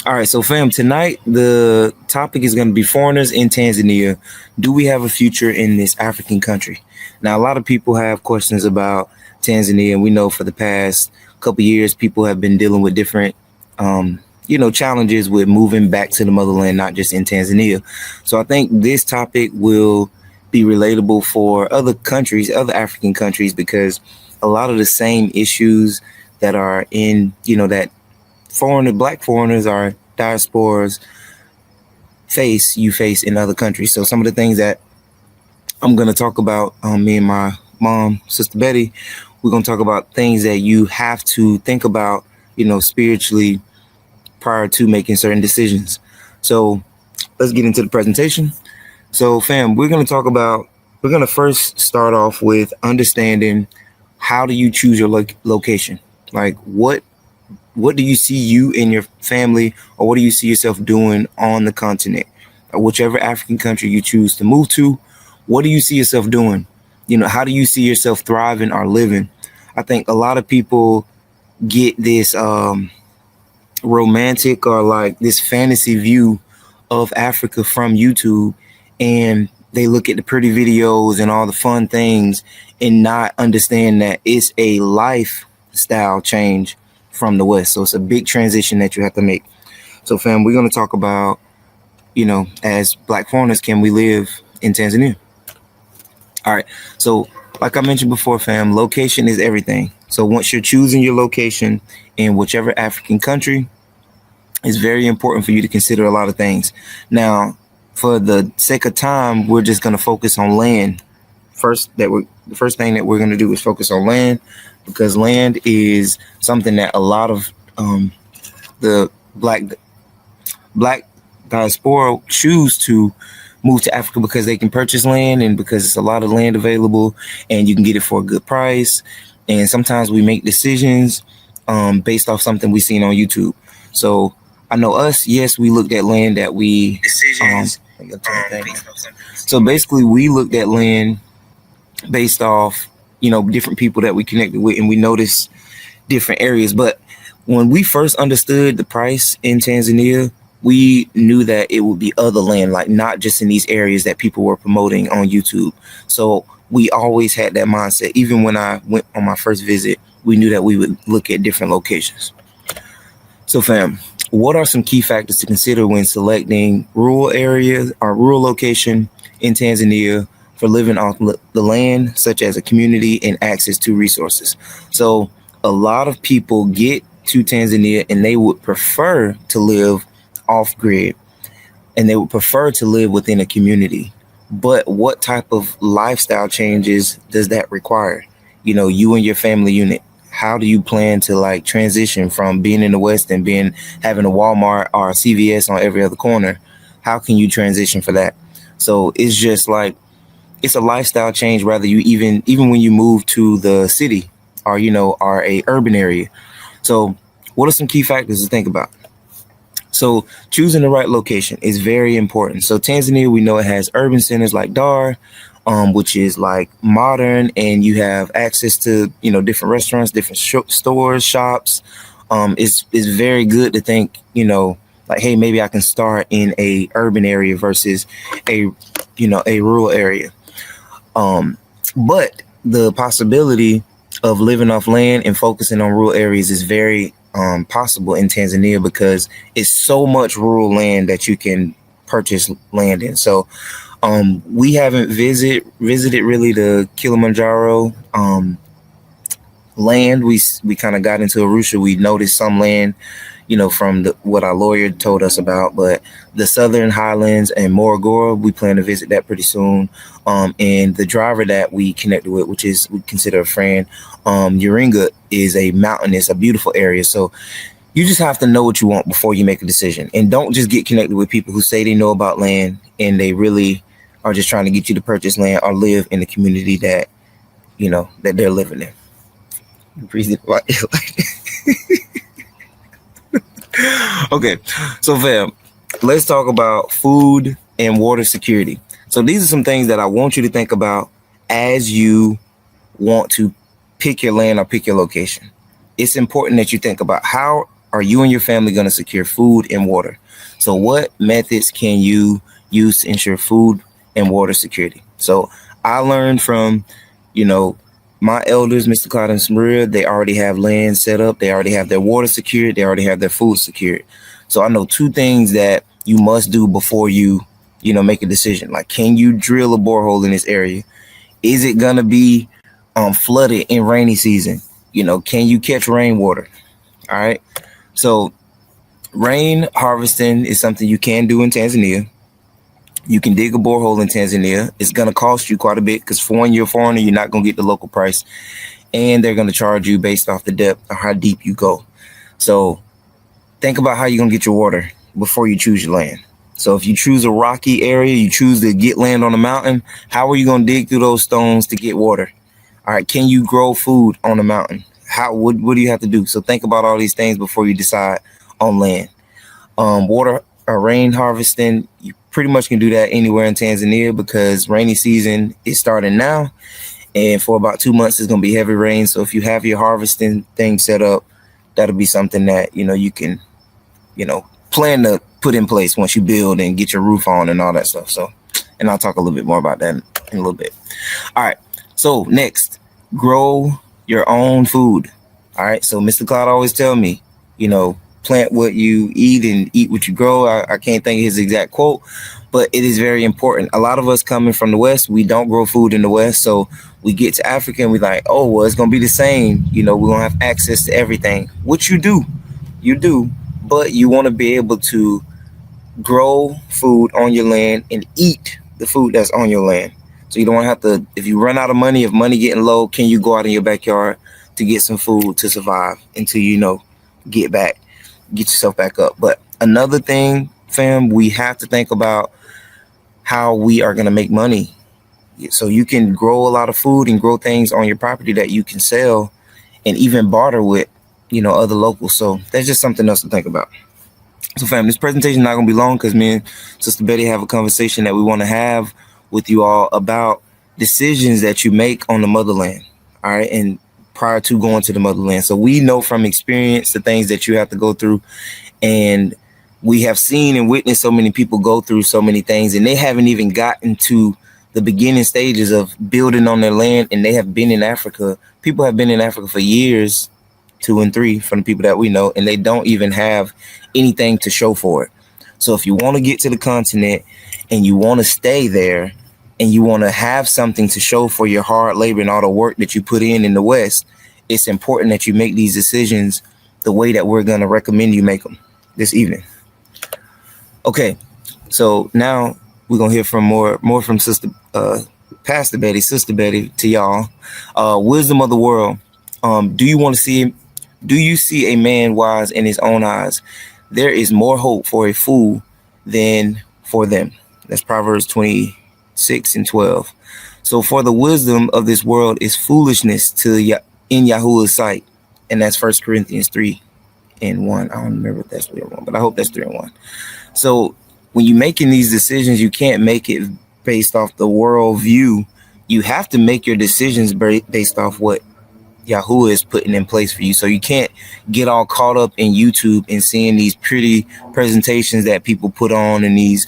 All right, so fam, tonight the topic is going to be foreigners in Tanzania. Do we have a future in this African country? Now, a lot of people have questions about Tanzania, and we know for the past couple years, people have been dealing with different, challenges with moving back to the motherland, not just in Tanzania. So I think this topic will be relatable for other countries, other African countries, because a lot of the same issues that are in, that black foreigners or diasporas you face in other countries. So some of the things that I'm going to talk about, me and my mom, Sister Betty, we're going to talk about things that you have to think about, spiritually prior to making certain decisions. So let's get into the presentation. So fam, we're going to first start off with understanding, how do you choose your location? Like what do you see you and your family, or what do you see yourself doing on the continent, or whichever African country you choose to move to? What do you see yourself doing? How do you see yourself thriving or living? I think a lot of people get this romantic or like this fantasy view of Africa from YouTube, and they look at the pretty videos and all the fun things and not understand that it's a lifestyle change from the West. So it's a big transition that you have to make. So fam, we're going to talk about, as black foreigners, can we live in Tanzania? All right. So like I mentioned before, fam, location is everything. So once you're choosing your location in whichever African country, it's very important for you to consider a lot of things. Now, for the sake of time, we're just going to focus on land. The first thing that we're going to do is focus on land, because land is something that a lot of the black diaspora choose to move to Africa because they can purchase land, and because it's a lot of land available and you can get it for a good price. And sometimes we make decisions based off something we've seen on YouTube. So I know us, yes, we looked at land that we so basically we looked at land based off, different people that we connected with, and we noticed different areas. But when we first understood the price in Tanzania, we knew that it would be other land, like not just in these areas that people were promoting on YouTube. So we always had that mindset. Even when I went on my first visit, we knew that we would look at different locations. So fam, what are some key factors to consider when selecting rural areas or rural location in Tanzania for living off the land, such as a community and access to resources? So a lot of people get to Tanzania and they would prefer to live off grid, and they would prefer to live within a community. But what type of lifestyle changes does that require? You and your family unit, how do you plan to transition from being in the West and having a Walmart or a CVS on every other corner? How can you transition for that? So it's just it's a lifestyle change, rather you even when you move to the city or, or a urban area. So what are some key factors to think about? So choosing the right location is very important. So Tanzania, we know it has urban centers like Dar, which is modern, and you have access to, different restaurants, different stores, shops. It's very good to think, hey, maybe I can start in a urban area versus a rural area. But the possibility of living off land and focusing on rural areas is very possible in Tanzania, because it's so much rural land that you can purchase land in. So we haven't visited really the Kilimanjaro land. We kind of got into Arusha. We noticed some land, from what our lawyer told us about, but the Southern Highlands and Morogoro, we plan to visit that pretty soon. And the driver that we connected with, which is we consider a friend, Uringa, is a beautiful area. So you just have to know what you want before you make a decision, and don't just get connected with people who say they know about land and they really are just trying to get you to purchase land or live in the community that, that they're living in. Okay, so fam, let's talk about food and water security. So these are some things that I want you to think about as you want to pick your land or pick your location. It's important that you think about how are you and your family going to secure food and water? So what methods can you use to ensure food and water security? So I learned from, my elders, Mr. Cloud and Maria. They already have land set up. They already have their water secured. They already have their food secured. So I know two things that you must do before you, make a decision. Like, can you drill a borehole in this area? Is it going to be flooded in rainy season? Can you catch rainwater? All right. So rain harvesting is something you can do in Tanzania. You can dig a borehole in Tanzania. It's going to cost you quite a bit because, for one, you're a foreigner, you're not going to get the local price. And they're going to charge you based off the depth or how deep you go. So think about how you're going to get your water before you choose your land. So if you choose a rocky area, you choose to get land on a mountain, how are you going to dig through those stones to get water? All right. Can you grow food on a mountain? What do you have to do? So think about all these things before you decide on land. Water or rain harvesting, you pretty much can do that anywhere in Tanzania because rainy season is starting now. And for about 2 months, it's going to be heavy rain. So if you have your harvesting thing set up, that'll be something that, you can, plan to put in place once you build and get your roof on and all that stuff. So, and I'll talk a little bit more about that in a little bit. All right. So next, grow your own food. All right. So Mr. Cloud always tell me, plant what you eat and eat what you grow. I can't think of his exact quote, but it is very important. A lot of us coming from the West, we don't grow food in the West. So we get to Africa and we're like, oh, well, it's going to be the same. We're going to have access to everything, which you do, but you want to be able to grow food on your land and eat the food that's on your land. So you don't want to have to, if you run out of money, if money getting low, can you go out in your backyard to get some food to survive until, get yourself back up. But another thing, fam, we have to think about how we are going to make money. So you can grow a lot of food and grow things on your property that you can sell and even barter with, other locals. So that's just something else to think about. So fam, this presentation is not going to be long because me and Sister Betty have a conversation that we want to have with you all about decisions that you make on the motherland. All right. And prior to going to the motherland. So we know from experience the things that you have to go through, and we have seen and witnessed so many people go through so many things, and they haven't even gotten to the beginning stages of building on their land, and they have been in Africa. People have been in Africa for years, 2 and 3 from the people that we know, and they don't even have anything to show for it. So if you want to get to the continent and you want to stay there, and you want to have something to show for your hard labor and all the work that you put in the West, it's important that you make these decisions the way that we're going to recommend you make them this evening. Okay, so now we're going to hear from more from Pastor Betty, Sister Betty, to y'all. Wisdom of the world. Do you see a man wise in his own eyes? There is more hope for a fool than for them. That's Proverbs 26:12. So for the wisdom of this world is foolishness in Yahuwah's sight. And that's 1 Corinthians 3:1. I don't remember if that's 3:1, but I hope that's 3:1. So when you're making these decisions, you can't make it based off the world view. You have to make your decisions based off what Yahuwah is putting in place for you. So you can't get all caught up in YouTube and seeing these pretty presentations that people put on and these,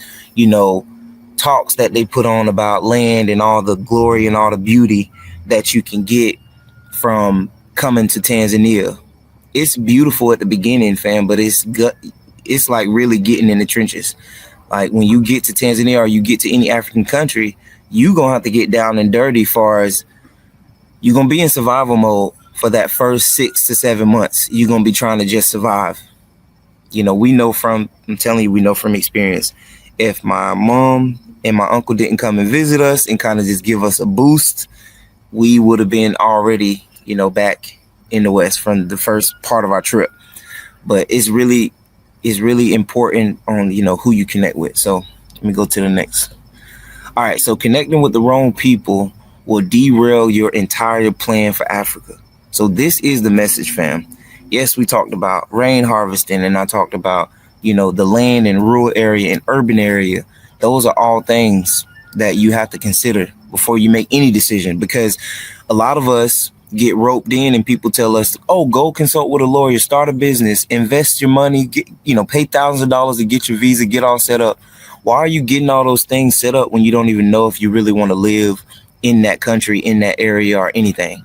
talks that they put on about land and all the glory and all the beauty that you can get from coming to Tanzania. It's beautiful at the beginning, fam, but it's like really getting in the trenches. Like when you get to Tanzania or you get to any African country, you're going to have to get down and dirty far as you're going to be in survival mode for that first 6 to 7 months. You're going to be trying to just survive. We know from experience, if my mom and my uncle didn't come and visit us and kind of just give us a boost, we would have been already, back in the West from the first part of our trip. But it's really important on, who you connect with. So let me go to the next. All right. So connecting with the wrong people will derail your entire plan for Africa. So this is the message, fam. Yes, we talked about rain harvesting, and I talked about, the land and rural area and urban area. Those are all things that you have to consider before you make any decision, because a lot of us, get roped in and people tell us, oh, go consult with a lawyer, start a business, invest your money, pay thousands of dollars to get your visa, get all set up. Why are you getting all those things set up when you don't even know if you really want to live in that country, in that area, or anything?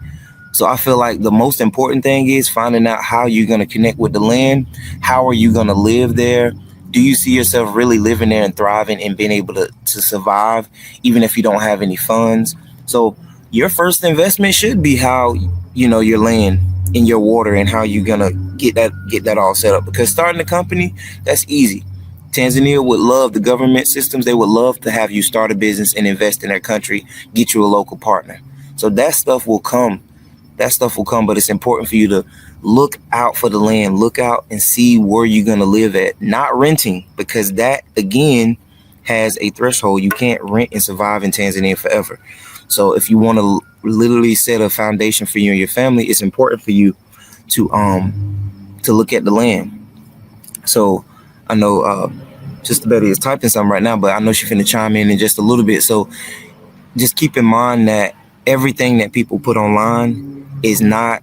So I feel like the most important thing is finding out how you're going to connect with the land. How are you going to live there? Do you see yourself really living there and thriving and being able to survive, even if you don't have any funds? So your first investment should be how, your land and your water and how you're going to get that all set up. Because starting a company, that's easy. Tanzania would love the government systems. They would love to have you start a business and invest in their country, get you a local partner. So that stuff will come. But it's important for you to look out for the land, look out and see where you're going to live at, not renting, because that, again, has a threshold. You can't rent and survive in Tanzania forever. So if you want to literally set a foundation for you and your family, it's important for you to look at the land. So I know Sister Betty is typing something right now, but I know she's finna chime in just a little bit. So just keep in mind that everything that people put online is not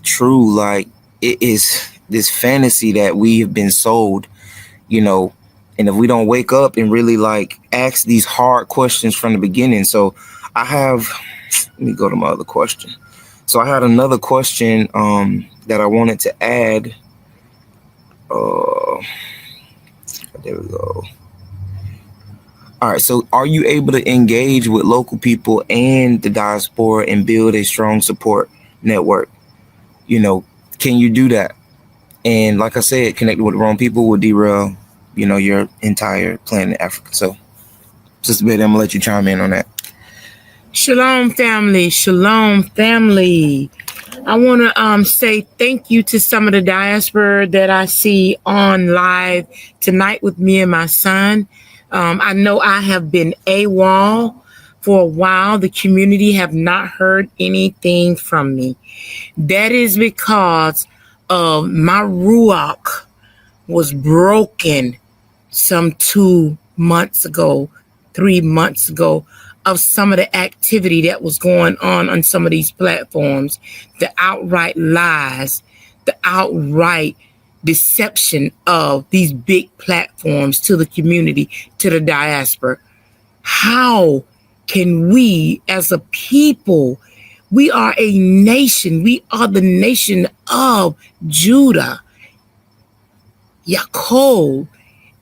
true. Like, it is this fantasy that we have been sold, and if we don't wake up and really ask these hard questions from the beginning. So let me go to my other question. So I had another question that I wanted to add. There we go. All right. So are you able to engage with local people and the diaspora and build a strong support network? Can you do that? And like I said, connecting with the wrong people will derail, your entire plan in Africa. So, Sister Betty, I'm going to let you chime in on that. Shalom family. Shalom family. I want to say thank you to some of the diaspora that I see on live tonight with me and my son. I know I have been AWOL for a while. The community have not heard anything from me. That is because my ruach was broken some 2 months ago, 3 months ago, of some of the activity that was going on some of these platforms, the outright lies, the outright deception of these big platforms to the community, to the diaspora. How can we as a people, we are a nation, we are the nation of Judah, Yaakov,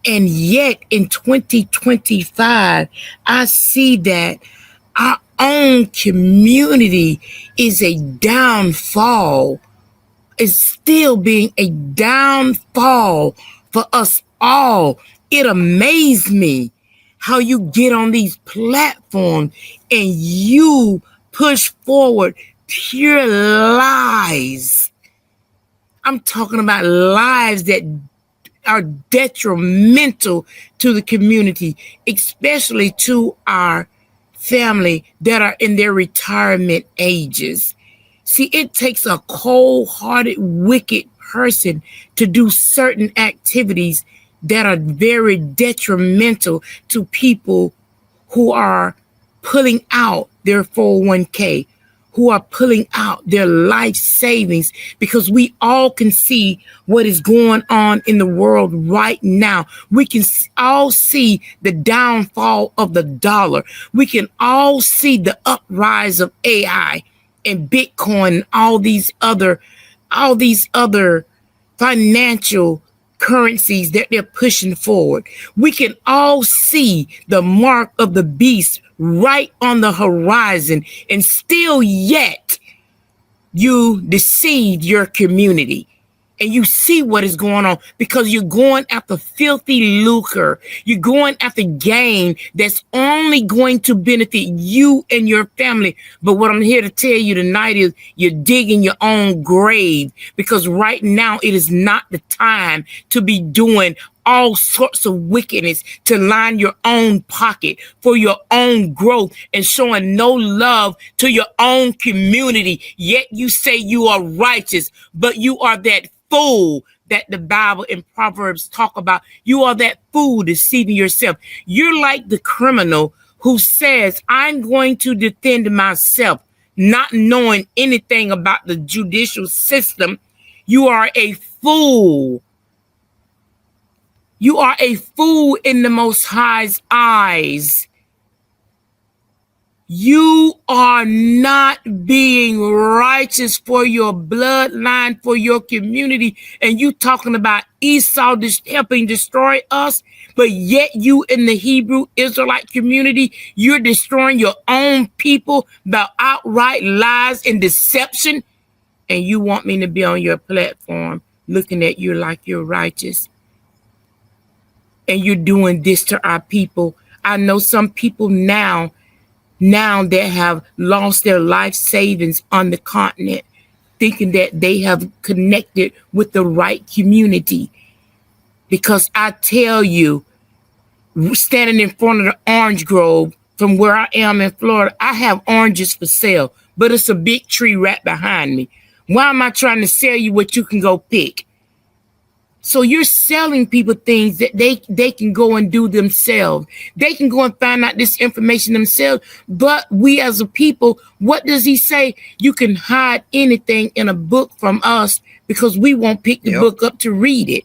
and yet in 2025, I see that our own community is a downfall, is still being a downfall for us all. It amazed me how you get on these platforms and you push forward pure lies. I'm talking about lies that are detrimental to the community, especially to our family that are in their retirement ages. See, it takes a cold-hearted, wicked person to do certain activities that are very detrimental to people who are pulling out their 401k, who are pulling out their life savings, because we all can see what is going on in the world right now. We can all see the downfall of the dollar. We can all see the uprise of AI and Bitcoin and all these other financial currencies that they're pushing forward. We can all see the mark of the beast right on the horizon, and still yet you deceive your community. And you see what is going on because you're going after filthy lucre. You're going after gain that's only going to benefit you and your family. But what I'm here to tell you tonight is you're digging your own grave, because right now it is not the time to be doing all sorts of wickedness to line your own pocket for your own growth and showing no love to your own community. Yet you say you are righteous, but you are that fool that the Bible and Proverbs talk about. You are that fool deceiving yourself. You're like the criminal who says, I'm going to defend myself. not knowing anything about the judicial system, you are a fool. You are a fool in the Most High's eyes. You are not being righteous for your bloodline, for your community, and you talking about Esau helping destroy us, but yet you in the Hebrew Israelite community, you're destroying your own people by outright lies and deception, and you want me to be on your platform looking at you like you're righteous, and you're doing this to our people. I know some people now that have lost their life savings on the continent, thinking that they have connected with the right community. Because I tell you, standing in front of the orange grove from where I am in Florida, I have oranges for sale, but it's a big tree right behind me. Why am I trying to sell you what you can go pick? So you're selling people things that they can go and do themselves. They can go and find out this information themselves. But we as a people, what does he say? You can hide anything in a book from us because we won't pick the book up to read it.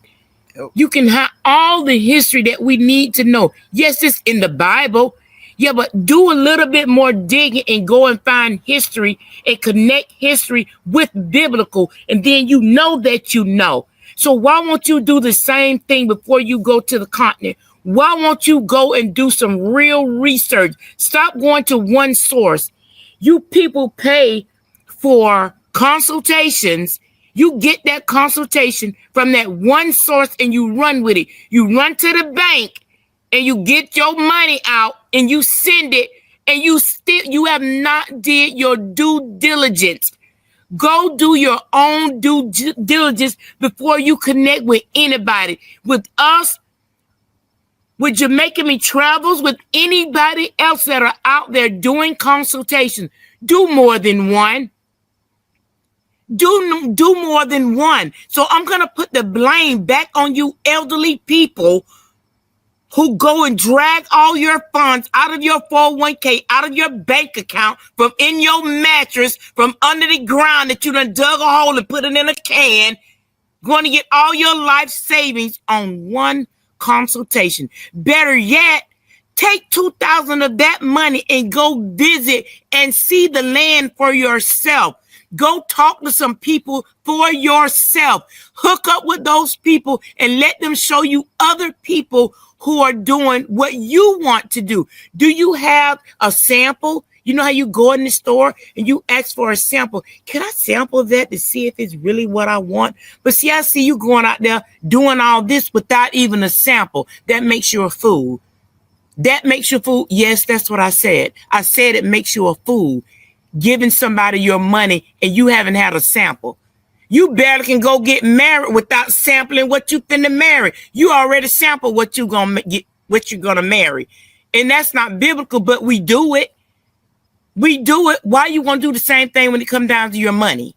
You can hide all the history that we need to know. Yes, it's in the Bible. Yeah, but do a little bit more digging and go and find history and connect history with biblical. And then you know that you know. So why won't you do the same thing before you go to the continent? Why won't you go and do some real research? Stop going to one source. You people pay for consultations. You get that consultation from that one source and you run with it. You run to the bank and you get your money out and you send it, and you have not did your due diligence. Go do your own due diligence before you connect with anybody. With us, with Jamaica Me Travels, with anybody else that are out there doing consultations. Do more than one. Do more than one. So I'm going to put the blame back on you elderly people who go and drag all your funds out of your 401k, out of your bank account, from in your mattress, from under the ground that you done dug a hole and put it in a can, going to get all your life savings on one consultation. Better yet, take $2,000 of that money and go visit and see the land for yourself. Go talk to some people for yourself. Hook up with those people and let them show you other people who are doing what you want to do. Do you have a sample? You know how you go in the store and you ask for a sample. Can I sample that to see if it's really what I want? But see, I see you going out there doing all this without even a sample. That makes you a fool. That makes you a fool. Yes, that's what I said. I said it makes you a fool. Giving somebody your money and you haven't had a sample. You barely can go get married without sampling what you finna marry. You already sampled what you're gonna marry. And that's not biblical, but we do it. We do it. Why you gonna do the same thing when it comes down to your money?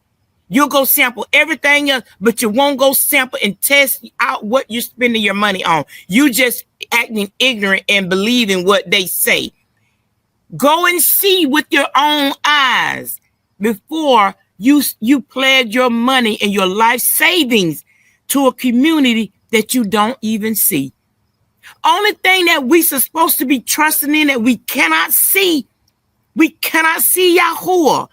You'll go sample everything else, but you won't go sample and test out what you're spending your money on. You just acting ignorant and believing what they say. Go and see with your own eyes before you pledge your money and your life savings to a community that you don't even see. Only thing that we supposed to be trusting in that we cannot see Yahuwah.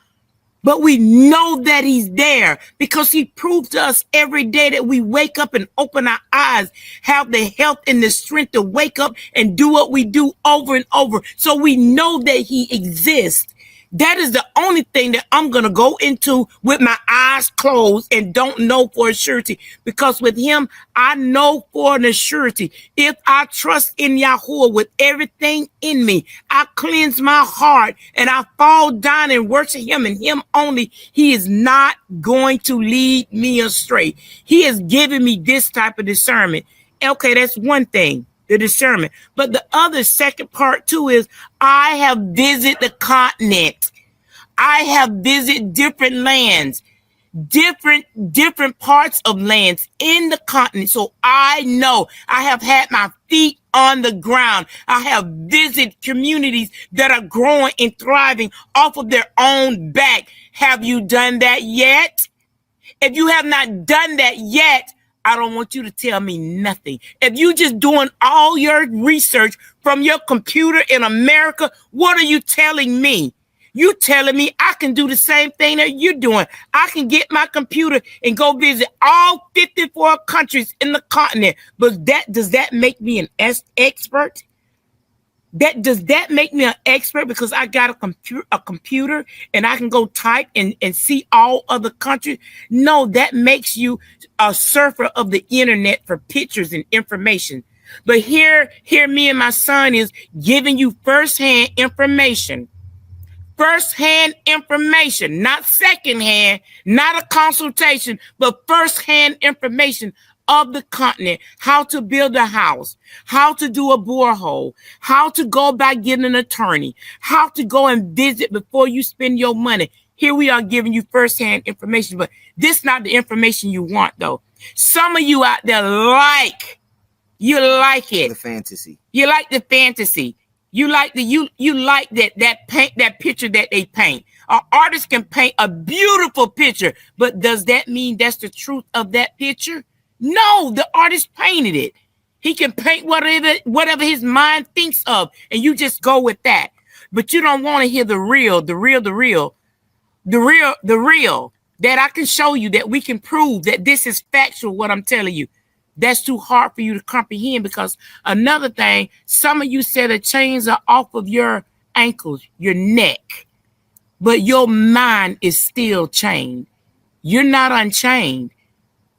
But we know that he's there because he proved to us every day that we wake up and open our eyes, have the health and the strength to wake up and do what we do over and over. So we know that he exists. That is the only thing that I'm going to go into with my eyes closed and don't know for a surety. Because with him, I know for an surety. If I trust in Yahuwah with everything in me, I cleanse my heart and I fall down and worship him and him only, he is not going to lead me astray. He has given me this type of discernment. Okay, that's one thing. The discernment. But the other second part too is I have visited the continent. I have visited different lands. different parts of lands in the continent. So I know I have had my feet on the ground. I have visited communities that are growing and thriving off of their own back. Have you done that yet? If you have not done that yet, I don't want you to tell me nothing. If you just doing all your research from your computer in America, what are you telling me? You telling me I can do the same thing that you're doing. I can get my computer and go visit all 54 countries in the continent. But does that make me an expert? Does that make me an expert because I got a computer and I can go type and see all other countries? No, that makes you a surfer of the internet for pictures and information. But here me and my son is giving you firsthand information. First-hand information, not second-hand, not a consultation, but first-hand information of the continent, how to build a house, how to do a borehole, how to go by getting an attorney, how to go and visit before you spend your money. Here we are giving you first-hand information, but this is not the information you want, though. Some of you out there like it. The fantasy. You like the fantasy. You like that picture that they paint. An artist can paint a beautiful picture, but does that mean that's the truth of that picture? No, the artist painted it. He can paint whatever his mind thinks of, and you just go with that. But you don't want to hear the real, that I can show you, that we can prove that this is factual, what I'm telling you. That's too hard for you to comprehend, because another thing, some of you said the chains are off of your ankles, your neck, but your mind is still chained. You're not unchained.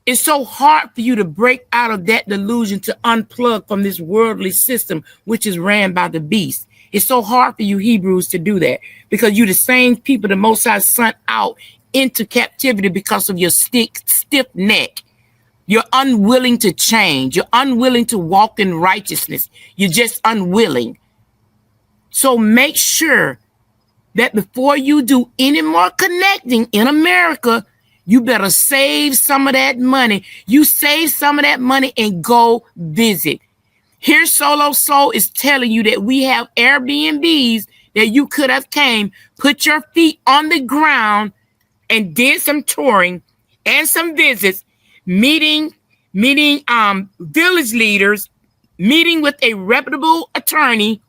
It's so hard for you to break out of that delusion, to unplug from this worldly system, which is ran by the beast. It's so hard for you Hebrews to do that, because you're the same people the Most High sent out into captivity because of your stiff neck. You're unwilling to change. You're unwilling to walk in righteousness. You're just unwilling. So make sure that before you do any more connecting in America, you better save some of that money. You save some of that money and go visit. Here, Solo Soul is telling you that we have Airbnbs that you could have came, put your feet on the ground, and did some touring and some visits, meeting village leaders, meeting with a reputable attorney,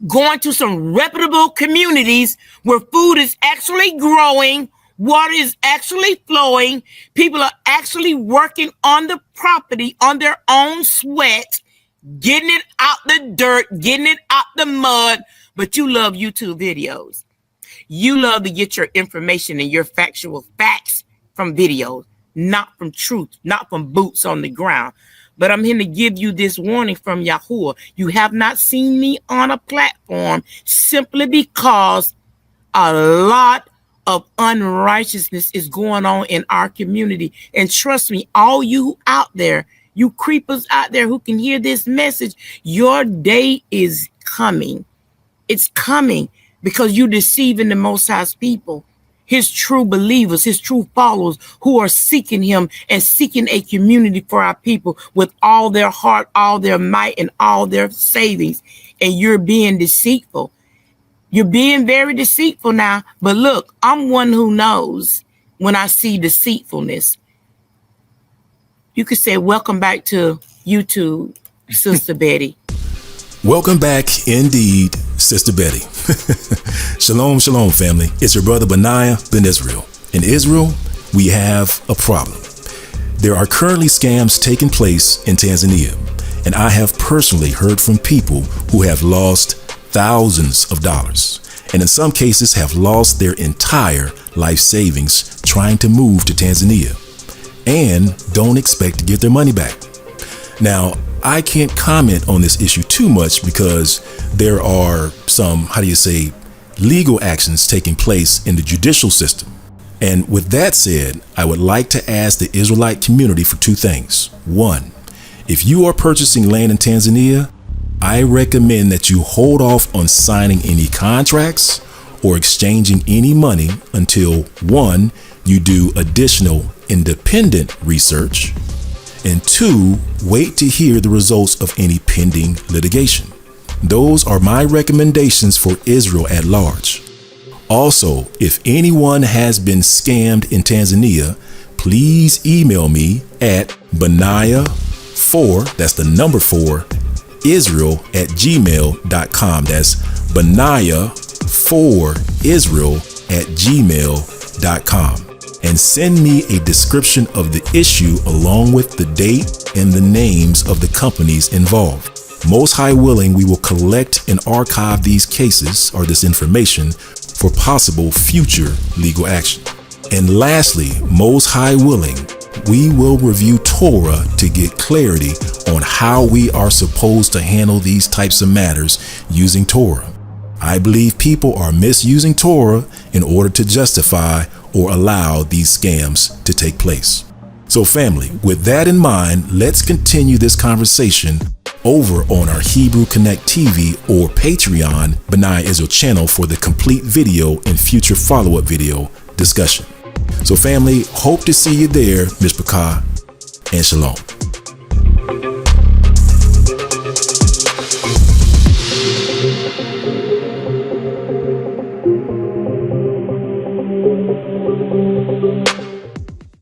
going to some reputable communities where food is actually growing, water is actually flowing, people are actually working on the property on their own sweat, getting it out the dirt, getting it out the mud. But you love YouTube videos. You love to get your information and your factual facts from videos, not from truth, not from boots on the ground. But I'm here to give you this warning from Yahuwah. You have not seen me on a platform simply because a lot of unrighteousness is going on in our community. And trust me, all you out there, you creepers out there who can hear this message, your day is coming. It's coming because you're deceiving the Most High's people, his true believers, his true followers who are seeking him and seeking a community for our people with all their heart, all their might, and all their savings. And you're being deceitful. You're being very deceitful now. But look, I'm one who knows when I see deceitfulness. You could say, welcome back to YouTube, Sister Betty. Welcome back indeed, Sister Betty. Shalom, shalom, family. It's your brother Benaiah Ben Israel. In Israel, we have a problem. There are currently scams taking place in Tanzania, and I have personally heard from people who have lost thousands of dollars, and in some cases have lost their entire life savings trying to move to Tanzania, and don't expect to get their money back. Now, I can't comment on this issue too much because there are some, legal actions taking place in the judicial system. And with that said, I would like to ask the Israelite community for two things. One, if you are purchasing land in Tanzania, I recommend that you hold off on signing any contracts or exchanging any money until, one, you do additional independent research. And 2, wait to hear the results of any pending litigation. Those are my recommendations for Israel at large. Also, if anyone has been scammed in Tanzania, please email me at Benaiah4, that's the number 4, Israel@gmail.com. That's Benaiah4Israel@gmail.com. And send me a description of the issue along with the date and the names of the companies involved. Most High willing, we will collect and archive these cases or this information for possible future legal action. And lastly, most High willing, we will review Torah to get clarity on how we are supposed to handle these types of matters using Torah. I believe people are misusing Torah in order to justify or allow these scams to take place. So family, with that in mind, let's continue this conversation over on our Hebrew Connect TV or Patreon Benaiah Israel channel for the complete video and future follow-up video discussion. So family, hope to see you there, Mishpachah, and Shalom.